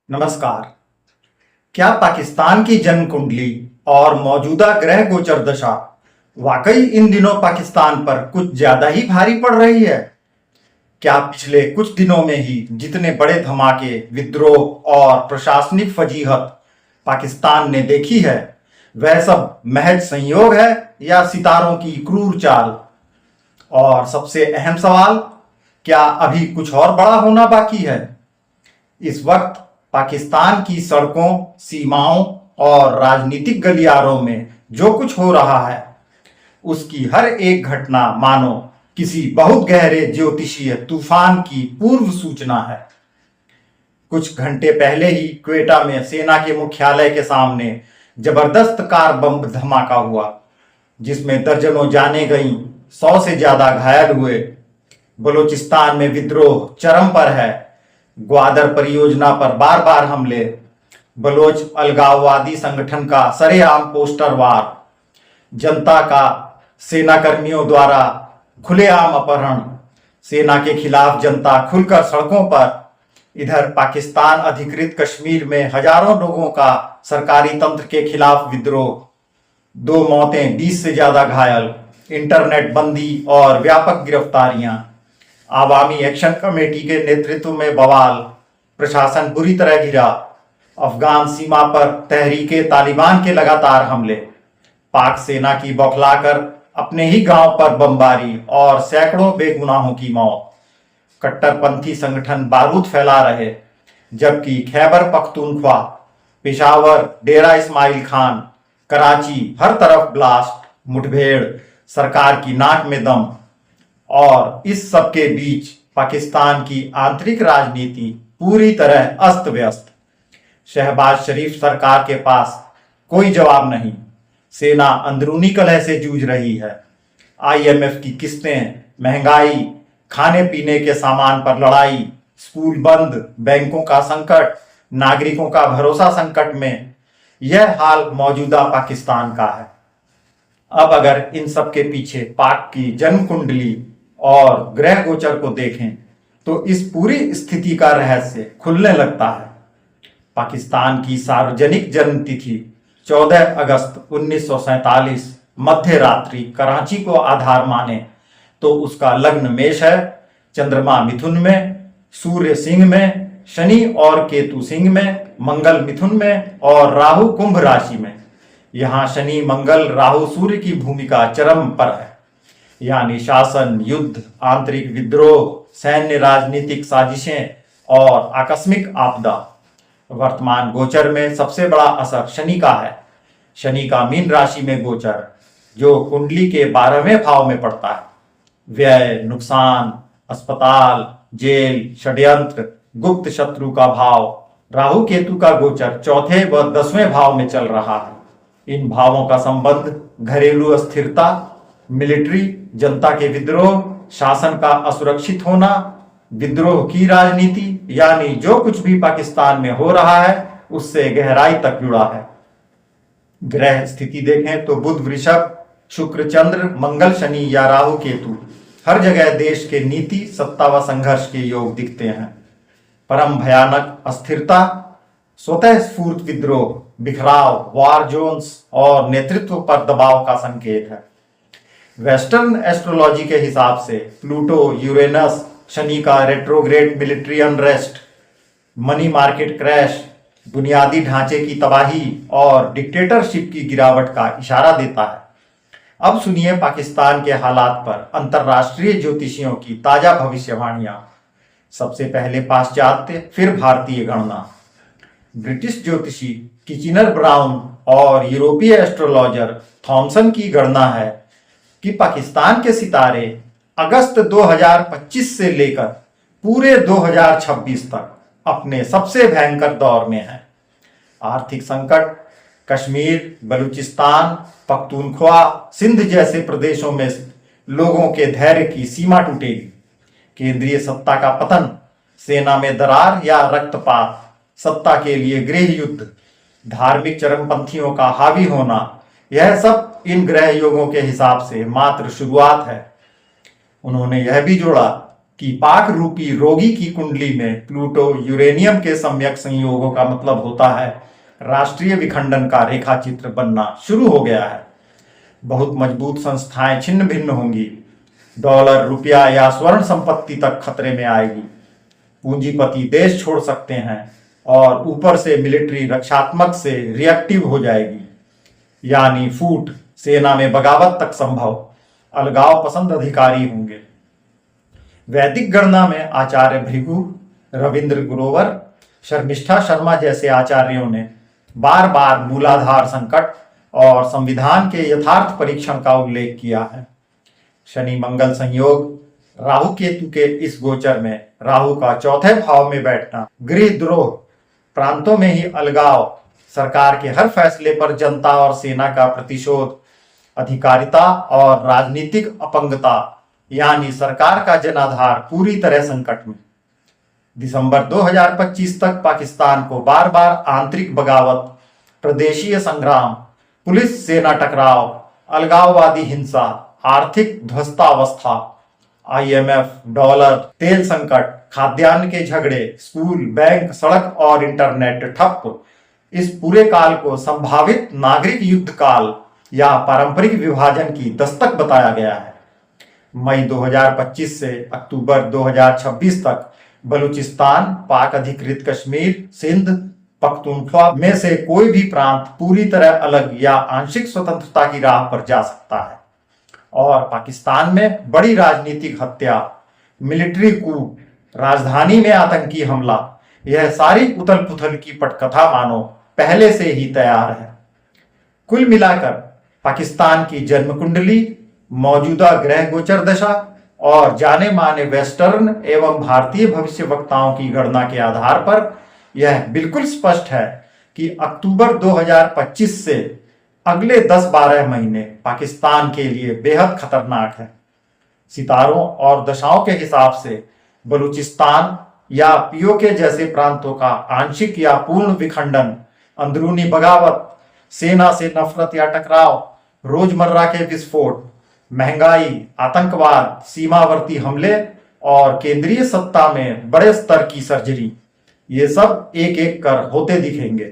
नमस्कार। क्या पाकिस्तान की जन्म कुंडली और मौजूदा ग्रह गोचर दशा वाकई इन दिनों पाकिस्तान पर कुछ ज्यादा ही भारी पड़ रही है? क्या पिछले कुछ दिनों में ही जितने बड़े धमाके, विद्रोह और प्रशासनिक फजीहत पाकिस्तान ने देखी है, वह सब महज संयोग है या सितारों की क्रूर चाल? और सबसे अहम सवाल, क्या अभी कुछ और बड़ा होना बाकी है? इस वक्त पाकिस्तान की सड़कों, सीमाओं और राजनीतिक गलियारों में जो कुछ हो रहा है, उसकी हर एक घटना मानो किसी बहुत गहरे ज्योतिषीय तूफान की पूर्व सूचना है। कुछ घंटे पहले ही क्वेटा में सेना के मुख्यालय के सामने जबरदस्त कार बम धमाका हुआ, जिसमें दर्जनों जानें गईं, 100 से ज्यादा घायल हुए। बलूचिस्तान में विद्रोह चरम पर है। ग्वादर परियोजना पर बार बार हमले, बलोच अलगाववादी संगठन का सरेआम पोस्टर वार, जनता का सेनाकर्मियों द्वारा खुलेआम अपहरण, सेना के खिलाफ जनता खुलकर सड़कों पर। इधर पाकिस्तान अधिकृत कश्मीर में हजारों लोगों का सरकारी तंत्र के खिलाफ विद्रोह, 2 मौतें, 20 से ज्यादा घायल, इंटरनेट बंदी और व्यापक गिरफ्तारियां, आवामी एक्शन कमेटी के नेतृत्व में बवाल, प्रशासन बुरी तरह घिरा, अफगान सीमा पर तहरीके तालिबान के लगातार हमले, पाक सेना की बौखलाकर अपने ही गांव पर बमबारी और सैकड़ों बेगुनाहों की मौत। कट्टरपंथी संगठन बारूद फैला रहे, जबकि खैबर पख्तूनख्वा, पेशावर, डेरा इस्माइल खान, कराची, हर तरफ ब्लास्ट, मुठभेड़, सरकार की नाक में दम। और इस सब के बीच पाकिस्तान की आंतरिक राजनीति पूरी तरह अस्त व्यस्त। शहबाज शरीफ सरकार के पास कोई जवाब नहीं। सेना अंदरूनी कलह से जूझ रही है। IMF की किस्तें, महंगाई, खाने पीने के सामान पर लड़ाई, स्कूल बंद, बैंकों का संकट, नागरिकों का भरोसा संकट में। यह हाल मौजूदा पाकिस्तान का है। अब अगर इन सब के पीछे पाक की जन्म कुंडली और ग्रह गोचर को देखें तो इस पूरी स्थिति का रहस्य खुलने लगता है। पाकिस्तान की सार्वजनिक जन्म तिथि 14 अगस्त 1947 मध्य रात्रि कराची को आधार माने तो उसका लग्न मेष है, चंद्रमा मिथुन में, सूर्य सिंह में, शनि और केतु सिंह में, मंगल मिथुन में और राहु कुंभ राशि में। यहाँ शनि, मंगल, राहु, सूर्य की भूमिका चरम पर है, यानी शासन, युद्ध, आंतरिक विद्रोह, सैन्य राजनीतिक साजिशें और आकस्मिक आपदा। वर्तमान गोचर में सबसे बड़ा असर शनि का है। शनि का मीन राशि में गोचर, जो कुंडली के 12वें भाव में पड़ता है। व्यय, नुकसान, अस्पताल, जेल, षड्यंत्र, गुप्त शत्रु का भाव। राहु केतु का गोचर 4थे व 10वें भाव में चल रहा है। इन भावों का संबंध घरेलू अस्थिरता, मिलिट्री, जनता के विद्रोह, शासन का असुरक्षित होना, विद्रोह की राजनीति, यानी जो कुछ भी पाकिस्तान में हो रहा है उससे गहराई तक जुड़ा है। ग्रह स्थिति देखें तो बुध वृषभ, शुक्र चंद्र, मंगल शनि या राहु केतु, हर जगह देश के नीति, सत्ता व संघर्ष के योग दिखते हैं। परम भयानक अस्थिरता, स्वतः स्फूर्त विद्रोह, बिखराव, वार जोन्स और नेतृत्व पर दबाव का संकेत है। वेस्टर्न एस्ट्रोलॉजी के हिसाब से प्लूटो, यूरेनस, शनि का retrograde military unrest, money market crash, बुनियादी ढांचे की तबाही और डिक्टेटरशिप की गिरावट का इशारा देता है। अब सुनिए पाकिस्तान के हालात पर अंतर्राष्ट्रीय ज्योतिषियों की ताजा भविष्यवाणियां। सबसे पहले पाश्चात्य, फिर भारतीय गणना। ब्रिटिश ज्योतिषी किचिनर ब्राउन और यूरोपीय एस्ट्रोलॉजर थॉमसन की गणना है कि पाकिस्तान के सितारे अगस्त 2025 से लेकर पूरे 2026 तक अपने सबसे भयंकर दौर में हैं। आर्थिक संकट, कश्मीर, बलूचिस्तान, पख्तूनख्वा, सिंध जैसे प्रदेशों में लोगों के धैर्य की सीमा टूटेगी। केंद्रीय सत्ता का पतन, सेना में दरार या रक्तपात, सत्ता के लिए गृह युद्ध, धार्मिक चरमपंथियों का हावी होना, यह सब इन ग्रह योगों के हिसाब से मात्र शुरुआत है। उन्होंने यह भी जोड़ा कि पाक रूपी रोगी की कुंडली में प्लूटो यूरेनियम के सम्यक संयोगों का मतलब होता है राष्ट्रीय विखंडन का रेखा चित्र बनना शुरू हो गया है। बहुत मजबूत संस्थाएं छिन्न भिन्न होंगी, डॉलर, रुपया या स्वर्ण संपत्ति तक खतरे में आएगी, पूंजीपति देश छोड़ सकते हैं और ऊपर से मिलिट्री रक्षात्मक से रिएक्टिव हो जाएगी, यानी फूट, सेना में बगावत तक संभव, अलगाव पसंद अधिकारी होंगे। वैदिक गणना में आचार्य भृगु, रविंद्र ग्रोवर, शर्मिष्ठा शर्मा जैसे आचार्यों ने बार बार मूलाधार संकट और संविधान के यथार्थ परीक्षण का उल्लेख किया है। शनि मंगल संयोग, राहु केतु के इस गोचर में राहु का चौथे भाव में बैठना, गृहद्रोह, प्रांतों में ही अलगाव, सरकार के हर फैसले पर जनता और सेना का प्रतिशोध, अधिकारिता और राजनीतिक अपंगता यानी सरकार का जनाधार पूरी तरह संकट में। दिसंबर 2025 तक पाकिस्तान को बार बार आंतरिक बगावत, प्रदेशीय संग्राम, पुलिस सेना टकराव, अलगाववादी हिंसा, आर्थिक ध्वस्तावस्था, IMF, डॉलर, तेल संकट, खाद्यान्न के झगड़े, स्कूल, बैंक, सड़क और इंटरनेट ठप, इस पूरे काल को संभावित नागरिक युद्ध काल या पारंपरिक विभाजन की दस्तक बताया गया है। मई 2025 से अक्टूबर 2026 तक बलूचिस्तान, पाक अधिकृत कश्मीर, सिंध, पख्तूनख्वा में से कोई भी प्रांत पूरी तरह अलग या आंशिक स्वतंत्रता की राह पर जा सकता है और पाकिस्तान में बड़ी राजनीतिक हत्या, मिलिट्री कूप, राजधानी में आतंकी हमला, यह सारी उथल पुथल की पटकथा मानो पहले से ही तैयार है। कुल मिलाकर पाकिस्तान की जन्म कुंडली, मौजूदा ग्रह गोचर दशा और जाने माने वेस्टर्न एवं भारतीय भविष्यवक्ताओं की गणना के आधार पर यह बिल्कुल स्पष्ट है कि अक्टूबर 2025 से अगले 10-12 महीने पाकिस्तान के लिए बेहद खतरनाक है। सितारों और दशाओं के हिसाब से बलूचिस्तान या पीओके जैसे प्रांतों का आंशिक या पूर्ण विखंडन, अंदरूनी बगावत, सेना से नफरत या टकराव, रोजमर्रा के विस्फोट, महंगाई, आतंकवाद, सीमावर्ती हमले और केंद्रीय सत्ता में बड़े स्तर की सर्जरी, ये सब एक एक कर होते दिखेंगे।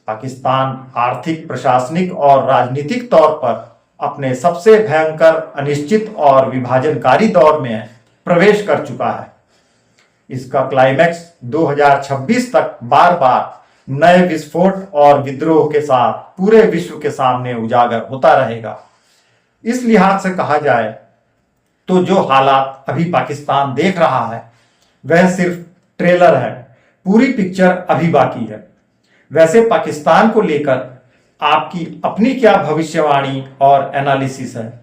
पाकिस्तान आर्थिक, प्रशासनिक और राजनीतिक तौर पर अपने सबसे भयंकर, अनिश्चित और विभाजनकारी दौर में प्रवेश कर चुका है। इसका क्लाइमैक्स 2026 तक बार बार नए विस्फोट और विद्रोह के साथ पूरे विश्व के सामने उजागर होता रहेगा। इस लिहाज से कहा जाए तो जो हालात अभी पाकिस्तान देख रहा है वह सिर्फ ट्रेलर है, पूरी पिक्चर अभी बाकी है। वैसे पाकिस्तान को लेकर आपकी अपनी क्या भविष्यवाणी और एनालिसिस है?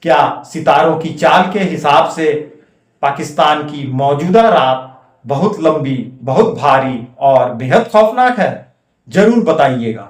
क्या सितारों की चाल के हिसाब से पाकिस्तान की मौजूदा रात बहुत लंबी, बहुत भारी और बेहद खौफनाक है? जरूर बताइएगा।